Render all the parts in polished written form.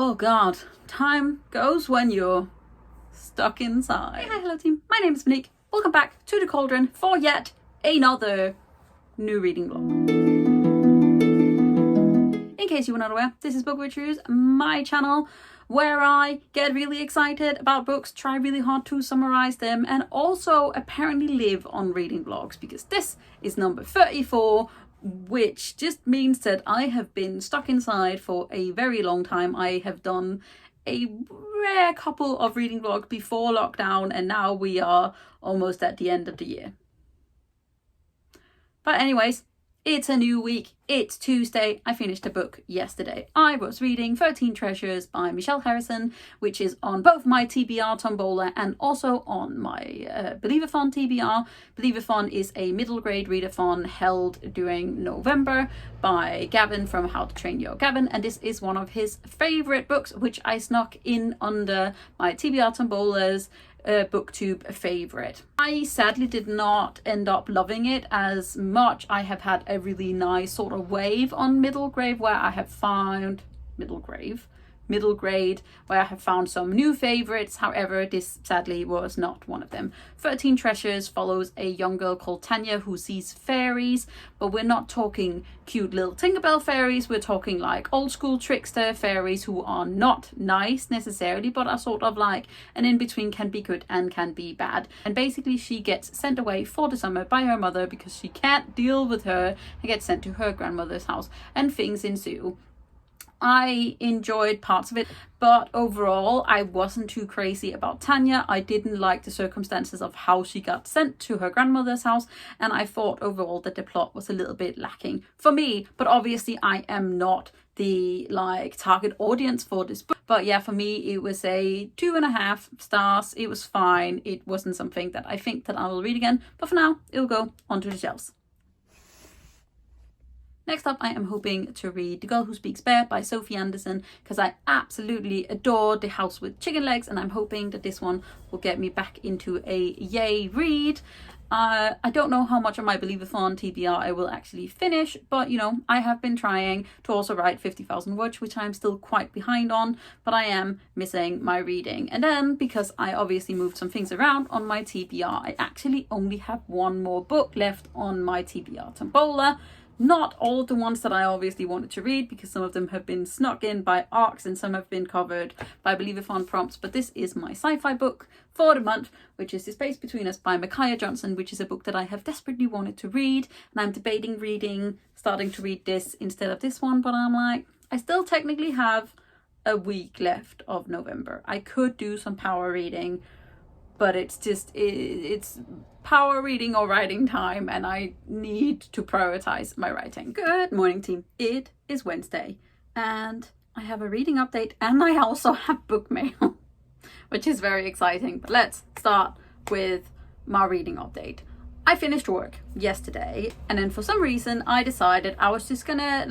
Oh god, time goes when you're stuck inside. Hey, hi, hello team, my name is Monique. Welcome back to the Cauldron for yet another new reading vlog. In case you were not aware, this is Bookwitchreviews, my channel where I get really excited about books, try really hard to summarize them, and also apparently live on reading vlogs, because this is number 34, which just means that I have been stuck inside for a very long time. I have done a rare couple of reading vlogs before lockdown, and now we are almost at the end of the year. But anyways, it's a new week. It's Tuesday. I finished a book yesterday. I was reading 13 Treasures by Michelle Harrison, which is on both my TBR Tombola and also on my Believathon TBR. Believathon is a middle grade readathon held during November by Gavin from How to Train Your Gavin, and this is one of his favorite books, which I snuck in under my TBR Tombola's Booktube favorite. I sadly did not end up loving it as much. I have had a really nice sort of wave on middle grade where I have found middle grade where I have found some new favorites. However, this sadly was not one of them. 13 Treasures follows a young girl called Tanya who sees fairies, but we're not talking cute little Tinkerbell fairies. We're talking like old school trickster fairies who are not nice necessarily, but are sort of like an in-between, can be good and can be bad. And basically she gets sent away for the summer by her mother because she can't deal with her and gets sent to her grandmother's house, and things ensue. I enjoyed parts of it, but overall I wasn't too crazy about Tanya. I didn't like the circumstances of how she got sent to her grandmother's house, and I thought overall that the plot was a little bit lacking for me. But obviously I am not the target audience for this book. But yeah, for me it was a 2.5 stars. It was fine. It wasn't something that I think that I will read again, but for now it'll go onto the shelves. Next up, I am hoping to read The Girl Who Speaks Bear by Sophie Anderson, because I absolutely adore The House with Chicken Legs, and I'm hoping that this one will get me back into a yay read. I don't know how much of my Believathon TBR I will actually finish, but you know, I have been trying to also write 50,000 words, which I'm still quite behind on, but I am missing my reading. And then, because I obviously moved some things around on my TBR, I actually only have one more book left on my TBR Tombola. Not all of the ones that I obviously wanted to read, because some of them have been snuck in by arcs and some have been covered by Believathon prompts, but this is my sci-fi book for the month, which is The Space Between Us by Miciah, which is a book that I have desperately wanted to read, and I'm debating starting to read this instead of this one, but I'm like, I still technically have a week left of November. I could do some power reading, but it's power reading or writing time, and I need to prioritize my writing. Good morning team, it is Wednesday and I have a reading update, and I also have bookmail, which is very exciting. But let's start with my reading update. I finished work yesterday, and then for some reason I decided I was just gonna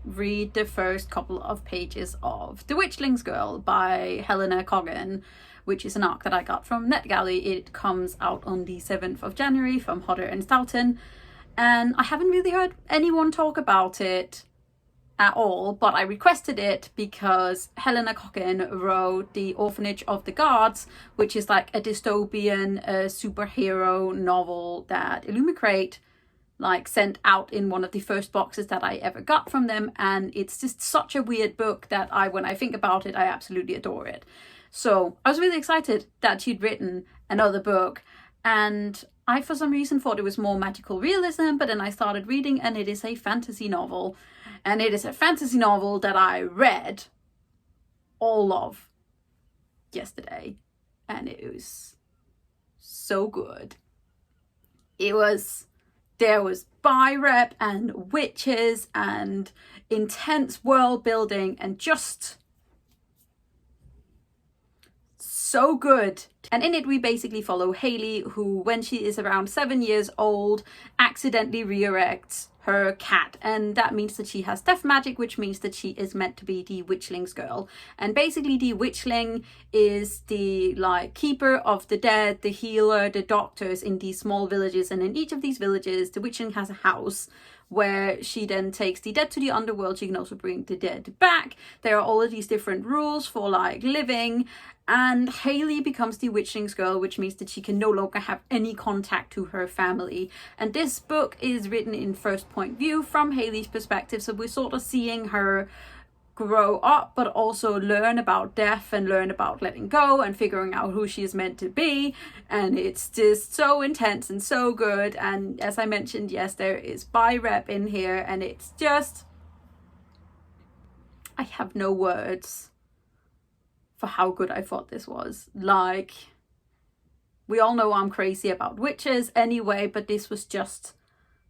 read the first couple of pages of The Witchling's Girl by Helena Coggan, which is an arc that I got from NetGalley. It comes out on the 7th of January from Hodder and Stoughton, and I haven't really heard anyone talk about it at all, but I requested it because Helena Coggan wrote The Orphanage of the Gods, which is like a dystopian superhero novel that Illumicrate sent out in one of the first boxes that I ever got from them, and it's just such a weird book that when I think about it, I absolutely adore it. So I was really excited that she'd written another book, and I for some reason thought it was more magical realism, but then I started reading and it is a fantasy novel, and it is a fantasy novel that I read all of yesterday, and it was so good. There was bi-rep and witches and intense world building and just so good. And in it we basically follow Hayley, who when she is around 7 years old accidentally resurrects her cat, and that means that she has death magic, which means that she is meant to be the Witchling's girl. And basically the Witchling is the keeper of the dead, the healer, the doctors in these small villages, and in each of these villages the Witchling has a house where she then takes the dead to the underworld. She can also bring the dead back. There are all of these different rules for like living, and Haley becomes the Witchling's girl, which means that she can no longer have any contact to her family. And this book is written in first point view from Haley's perspective, so we're sort of seeing her grow up, but also learn about death and learn about letting go and figuring out who she is meant to be. And it's just so intense and so good. And as I mentioned, yes, there is buy rep in here, and it's just, I have no words for how good I thought this was. Like, we all know I'm crazy about witches anyway, but this was just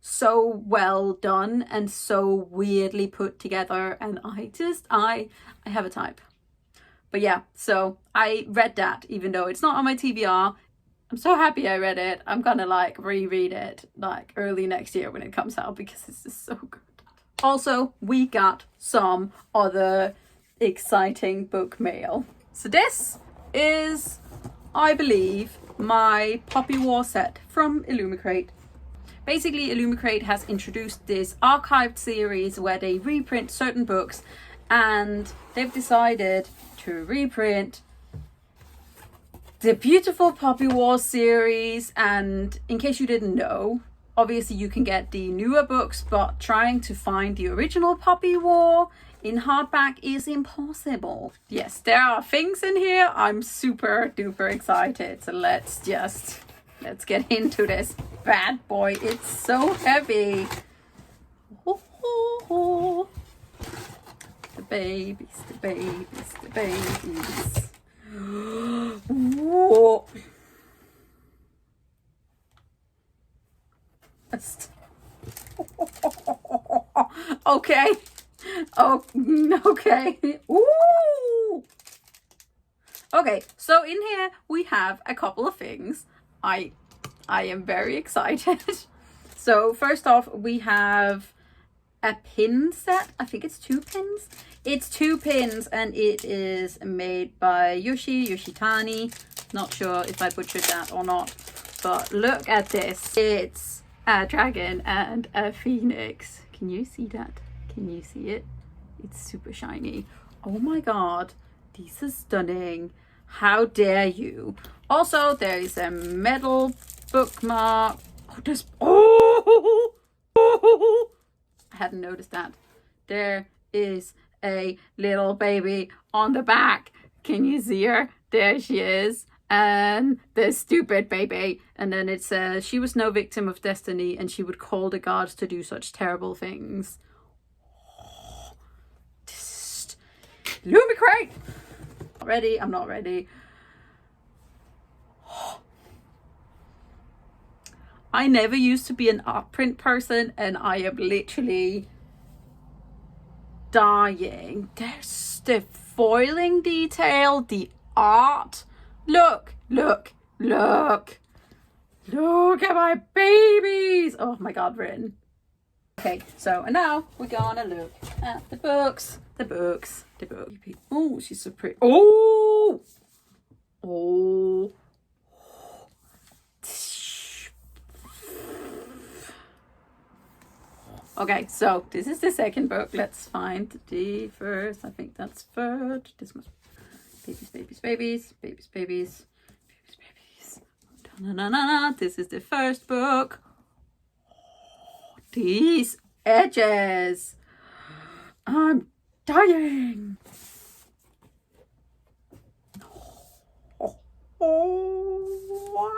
so well done and so weirdly put together, and I have a type. But yeah, so I read that, even though it's not on my TBR. I'm so happy I read it. I'm gonna like reread it like early next year when it comes out, because it's just so good. Also, we got some other exciting book mail. So this is, I believe, my Poppy War set from Illumicrate. Basically, Illumicrate has introduced this archived series where they reprint certain books, and they've decided to reprint the beautiful Poppy War series. And in case you didn't know, obviously you can get the newer books, but trying to find the original Poppy War in hardback is impossible. Yes, there are things in here. I'm super duper excited. So let's get into this bad boy. It's so heavy. Oh, oh, oh. The babies, the babies, the babies. Whoa. Okay. Oh, okay. Ooh. Okay, so in here we have a couple of things. I am very excited. So first off, we have a pin set. I think it's 2 pins. It's 2 pins, and it is made by Yoshitani. Not sure if I butchered that or not, but look at this. It's a dragon and a phoenix. Can you see that? Can you see it? It's super shiny. Oh my god, this is stunning. How dare you? Also, there is a metal bookmark. Oh, there's... Oh! I hadn't noticed that. There is a little baby on the back. Can you see her? There she is. And the stupid baby. And then it says, she was no victim of destiny, and she would call the gods to do such terrible things. Illumicrate! Not ready. I'm not ready. I never used to be an art print person, and I am literally dying. There's the foiling detail, the art. Look, look, look. Look at my babies. Oh my god, written. Okay, so and now we're gonna look at the books. The books. The book. Oh, she's so pretty. Oh! Oh. Okay, so this is the second book. Let's find the first. I think that's third. This must babies, babies, babies, babies, babies, babies, babies. Da-na-na-na. This is the first book. Oh, these edges. I'm dying. Oh, oh,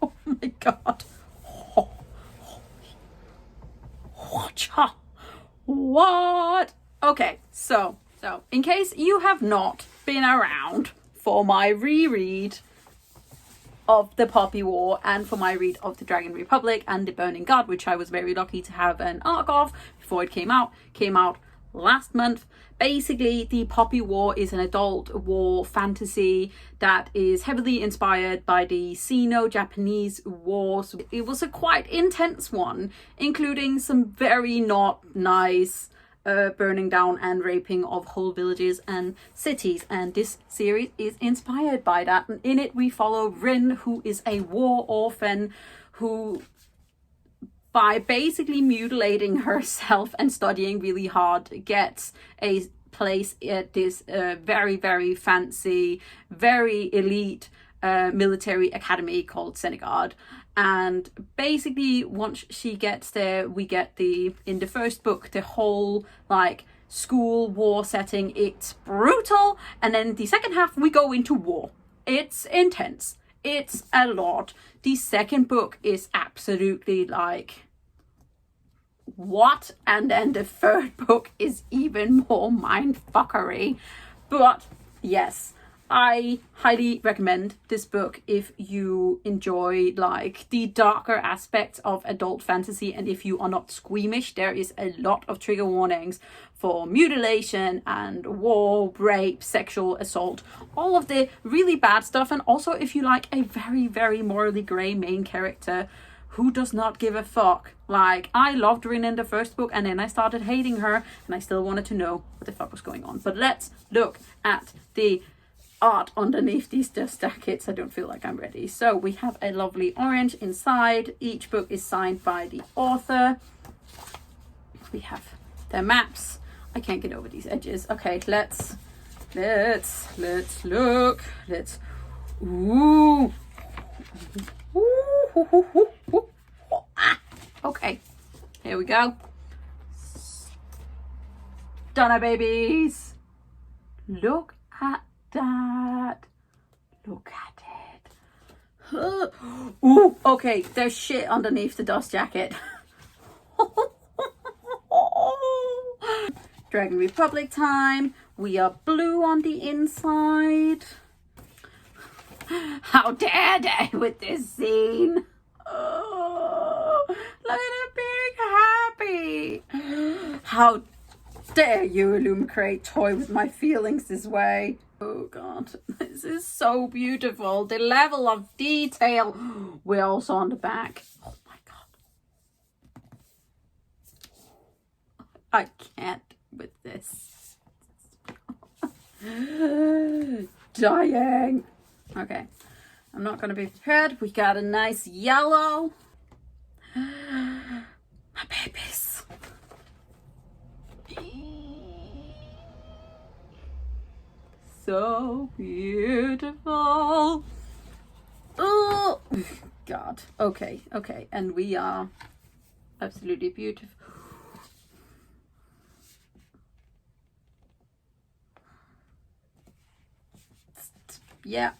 oh my god. What? Okay, so in case you have not been around for my reread of the Poppy War and for my read of the Dragon Republic and the Burning God, which I was very lucky to have an arc of before it came out last month. Basically, the Poppy War is an adult war fantasy that is heavily inspired by the Sino-Japanese wars. It was a quite intense one, including some very not nice burning down and raping of whole villages and cities, and this series is inspired by that. And in it we follow Rin, who is a war orphan who by basically mutilating herself and studying really hard, gets a place at this very, very fancy, very elite military academy called Senegard. And basically once she gets there, we get in the first book, the whole like school war setting. It's brutal, and then the second half we go into war. It's intense, it's a lot. The second book is absolutely like, what? And then the third book is even more mindfuckery. But yes, I highly recommend this book if you enjoy like the darker aspects of adult fantasy, and if you are not squeamish. There is a lot of trigger warnings for mutilation and war, rape, sexual assault, all of the really bad stuff. And also if you like a very, very morally grey main character who does not give a fuck. Like, I loved Rin in the first book, and then I started hating her, and I still wanted to know what the fuck was going on. But let's look at the art underneath these dust jackets. I don't feel like I'm ready. So we have a lovely orange inside. Each book is signed by the author. We have their maps. I can't get over these edges. Okay, let's look. Ooh. Okay, here we go. Stunner babies. Look at that. Look at it. Ooh, okay, there's shit underneath the dust jacket. Dragon Republic time. We are blue on the inside. How dare they with this scene? Oh, look at a big happy. How dare you, Illumicrate, toy with my feelings this way. Oh god, this is so beautiful. The level of detail. We're also on the back. Oh my god. I can't with this. Dying. Okay, I'm not going to be prepared. We got a nice yellow. My babies. So beautiful. Oh, God. Okay, okay. And we are absolutely beautiful. Yeah.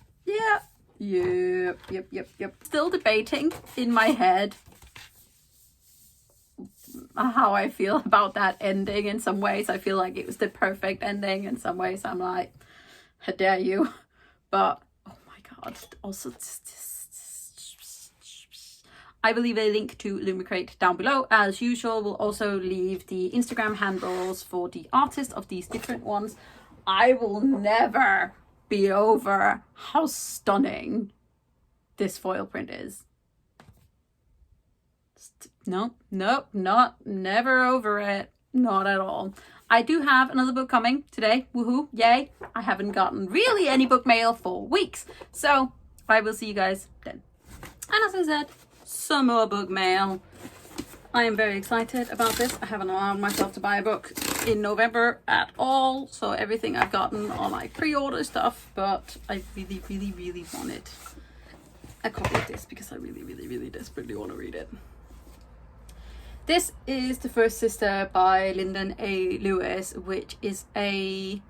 Yep. Still debating in my head how I feel about that ending. In some ways I feel like it was the perfect ending. In some ways I'm like, how dare you? But oh my god, also I will leave a link to Illumicrate down below. As usual, we'll also leave the Instagram handles for the artists of these different ones. I will never be over how stunning this foil print is. Nope, never over it. Not at all. I do have another book coming today. Woohoo, yay. I haven't gotten really any book mail for weeks. So I will see you guys then. And as I said, some more book mail. I am very excited about this. I haven't allowed myself to buy a book in November at all. So everything I've gotten are like pre-order stuff. But I really wanted a copy of this because I really desperately want to read it. This is The First Sister by Lyndon A. Lewis, which is I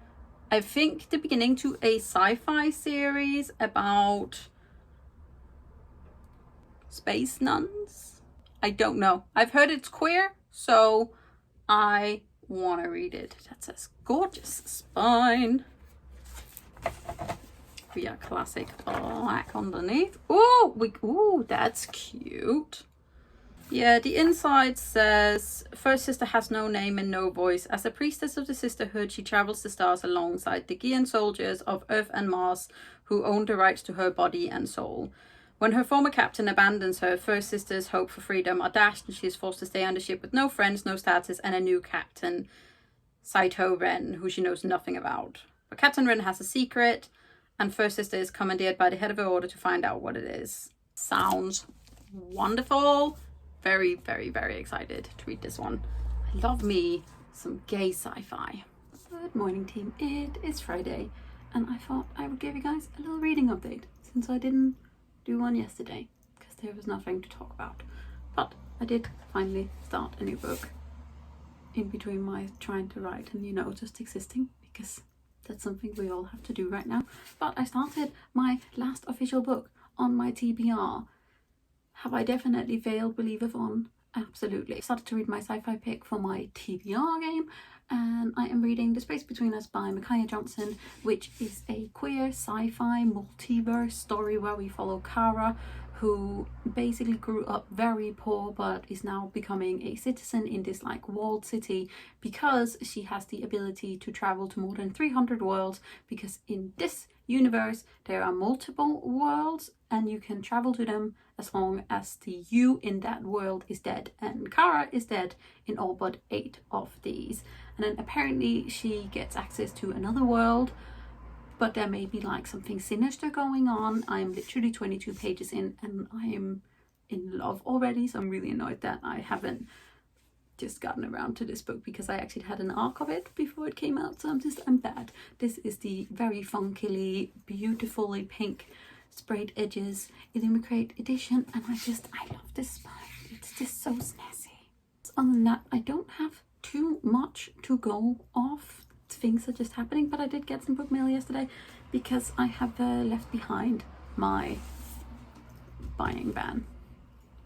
think the beginning to a sci-fi series about space nuns. I don't know. I've heard it's queer, so I want to read it. That says gorgeous spine. We got classic black underneath. Ooh, that's cute. Yeah, the inside says, First Sister has no name and no voice. As a priestess of the sisterhood, she travels the stars alongside the Gian soldiers of Earth and Mars who own the rights to her body and soul. When her former captain abandons her, First Sister's hope for freedom are dashed and she is forced to stay on the ship with no friends, no status, and a new captain, Saito Ren, who she knows nothing about. But Captain Ren has a secret, and First Sister is commandeered by the head of her order to find out what it is. Sounds wonderful. very, very, very excited to read this one. I love me some gay sci-fi. Good morning, team. It is Friday, and I thought I would give you guys a little reading update since I didn't do one yesterday because there was nothing to talk about. But I did finally start a new book in between my trying to write and, you know, just existing, because that's something we all have to do right now. But I started my last official book on my TBR. Have I definitely failed Believeathon? Absolutely. I started to read my sci-fi pick for my TBR game, and I am reading The Space Between Us by Miciah, which is a queer sci-fi multiverse story where we follow Kara, who basically grew up very poor but is now becoming a citizen in this like walled city because she has the ability to travel to more than 300 worlds, because in this universe there are multiple worlds and you can travel to them as long as the you in that world is dead, and Kara is dead in all but 8 of these. And then apparently she gets access to another world, but there may be like something sinister going on. I'm literally 22 pages in and I am in love already, so I'm really annoyed that I haven't just gotten around to this book because I actually had an arc of it before it came out, so I'm bad. This is the very funkily, beautifully pink sprayed edges Illuminate edition, and I love this spine. It's just so snazzy. Other than that, I don't have too much to go off. Things are just happening, but I did get some book mail yesterday because I have left behind my buying ban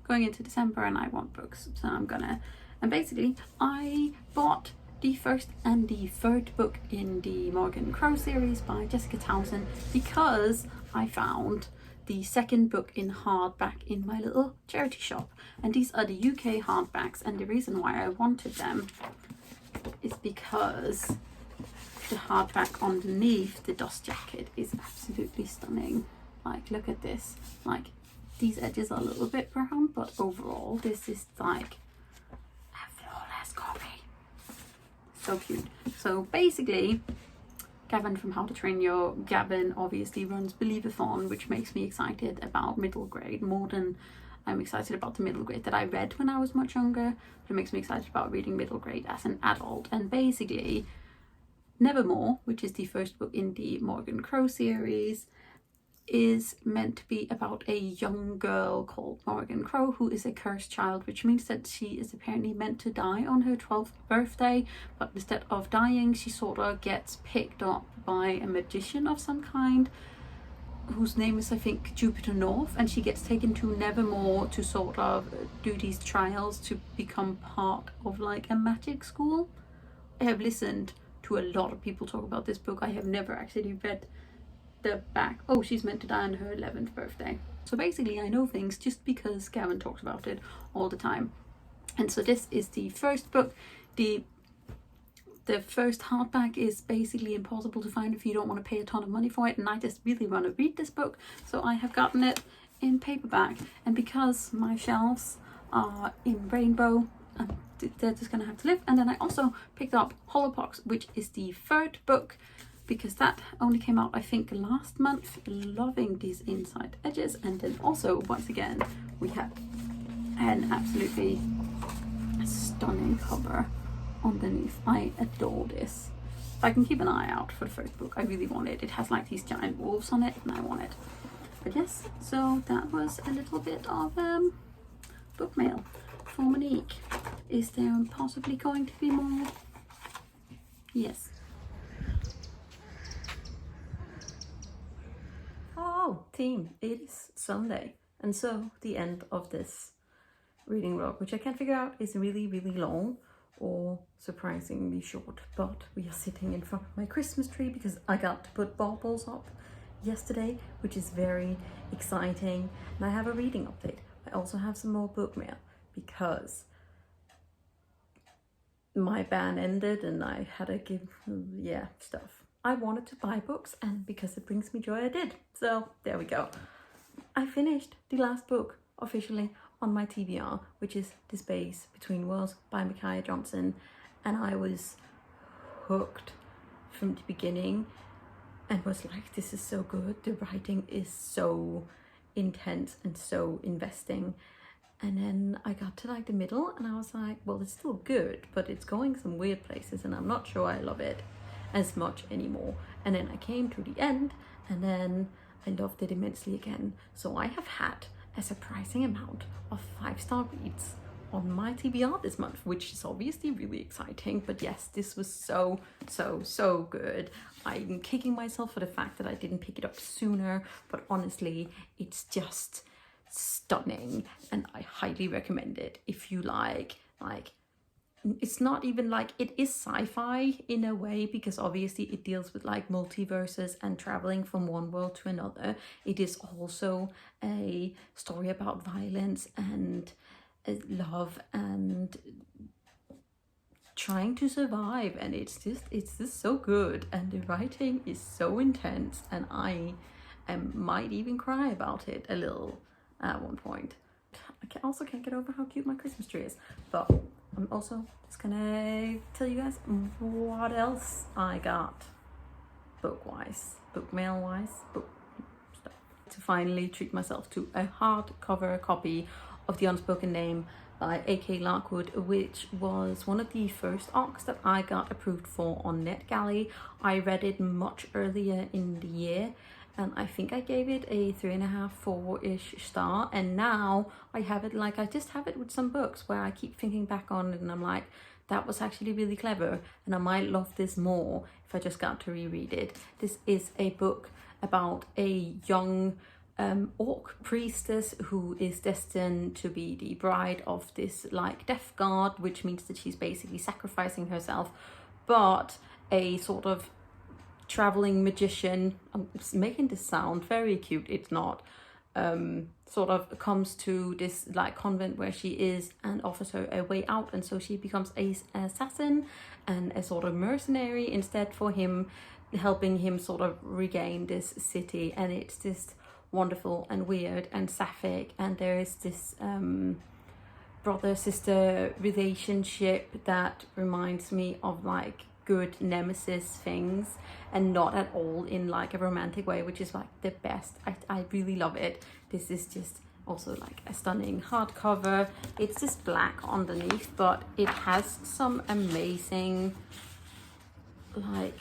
going into December and I want books, so I'm gonna, and basically I bought the first and the third book in the Morgan Crow series by Jessica Townsend because I found the second book in hardback in my little charity shop, and these are the UK hardbacks, and the reason why I wanted them is because the hardback underneath the dust jacket is absolutely stunning. Like, look at this. Like, these edges are a little bit brown, but overall this is like a flawless copy. So cute. So basically, Gavin from How to Train Your Gavin obviously runs Believeathon, which makes me excited about middle grade more than I'm excited about the middle grade that I read when I was much younger, but it makes me excited about reading middle grade as an adult. And basically Nevermoor, which is the first book in the Morgan Crow series, is meant to be about a young girl called Morgan Crow who is a cursed child, which means that she is apparently meant to die on her 12th birthday, but instead of dying she sort of gets picked up by a magician of some kind whose name is, I think, Jupiter North, and she gets taken to Nevermoor to sort of do these trials to become part of like a magic school. I have listened to a lot of people talk about this book. I have never actually read the back. Oh, she's meant to die on her 11th birthday. So basically I know things just because Gavin talks about it all the time. And so this is the first book. The first hardback is basically impossible to find if you don't want to pay a ton of money for it, and I just really want to read this book, so I have gotten it in paperback. And because my shelves are in rainbow, they're just gonna have to live. And then I also picked up Hollowpox, which is the third book, because that only came out I think last month. Loving these inside edges, and then also once again we have an absolutely stunning cover underneath. I adore this. If I can keep an eye out for the first book, I really want it. It has like these giant wolves on it and I want it. But yes, so that was a little bit of book mail for Monique. Is there possibly going to be more? Yes. Oh, team, it is Sunday, and so the end of this reading log, which I can't figure out is really, really long or surprisingly short, but we are sitting in front of my Christmas tree because I got to put baubles up yesterday, which is very exciting, and I have a reading update. I also have some more book mail because my ban ended and I had to give stuff. I wanted to buy books, and because it brings me joy I did. So there we go. I finished the last book officially on my TBR, which is The Space Between Worlds by Miciah, and I was hooked from the beginning and was like, this is so good. The writing is so intense and so investing, And then I got to like the middle and I was like, well, it's still good, but it's going some weird places and I'm not sure I love it as much anymore. And then I came to the end and then I loved it immensely again. So I have had a surprising amount of 5-star reads on my TBR this month, which is obviously really exciting. But yes, this was so good. I'm kicking myself for the fact that I didn't pick it up sooner, but honestly, it's just stunning and I highly recommend it if you like it's not even like, it is sci-fi in a way because obviously it deals with like multiverses and traveling from one world to another. It is also a story about violence and love and trying to survive, and it's just so good, and the writing is so intense, and I might even cry about it a little at one point. I also can't get over how cute my Christmas tree is, but I'm also just gonna tell you guys what else I got book-wise, bookmail-wise, book stuff. To finally treat myself to a hardcover copy of The Unspoken Name by A.K. Larkwood, which was one of the first arcs that I got approved for on NetGalley. I read it much earlier in the year, and I think I gave it a 3.5, 4-ish star, and now I have it like, I just have it with some books where I keep thinking back on it and I'm like, that was actually really clever and I might love this more if I just got to reread it. This is a book about a young orc priestess who is destined to be the bride of this like death god, which means that she's basically sacrificing herself, but a sort of traveling magician, I'm making this sound very cute, it's not, sort of comes to this like convent where she is and offers her a way out, and so she becomes an assassin and a sort of mercenary instead for him, helping him sort of regain this city. And it's just wonderful and weird and sapphic, and there is this brother-sister relationship that reminds me of like good nemesis things, and not at all in like a romantic way, which is like the best. I really love it. This is just also like a stunning hardcover. It's just black underneath, but it has some amazing like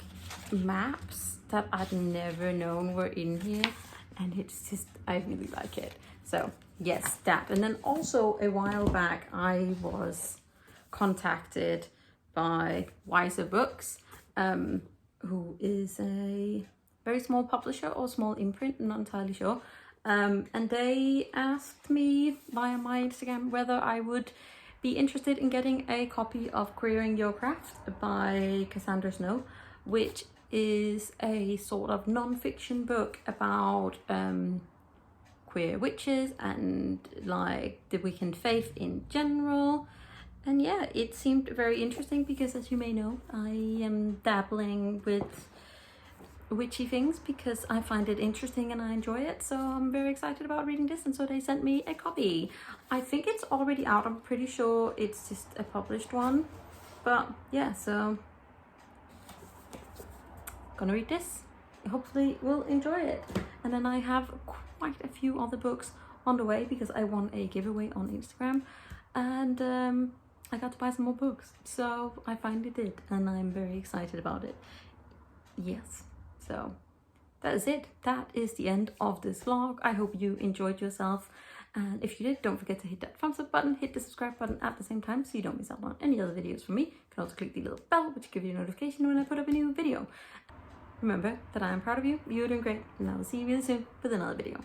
maps that I'd never known were in here, and it's just, I really like it. So yes, that. And then also a while back I was contacted by Wiser Books, who is a very small publisher or small imprint, I'm not entirely sure, and they asked me via my Instagram whether I would be interested in getting a copy of Queering Your Craft by Cassandra Snow, which is a sort of non-fiction book about queer witches and like the Wiccan faith in general. And yeah, it seemed very interesting because, as you may know, I am dabbling with witchy things because I find it interesting and I enjoy it. So I'm very excited about reading this, and so they sent me a copy. I think it's already out. I'm pretty sure it's just a published one. But yeah, so gonna read this. Hopefully we'll enjoy it. And then I have quite a few other books on the way because I won a giveaway on Instagram, and I got to buy some more books, so I finally did, and I'm very excited about it. Yes, so that is it. That is the end of this vlog. I hope you enjoyed yourself, and if you did, don't forget to hit that thumbs up button, hit the subscribe button at the same time so you don't miss out on any other videos from me. You can also click the little bell, which gives you a notification when I put up a new video. Remember that I am proud of you, you're doing great, and I will see you really soon with another video.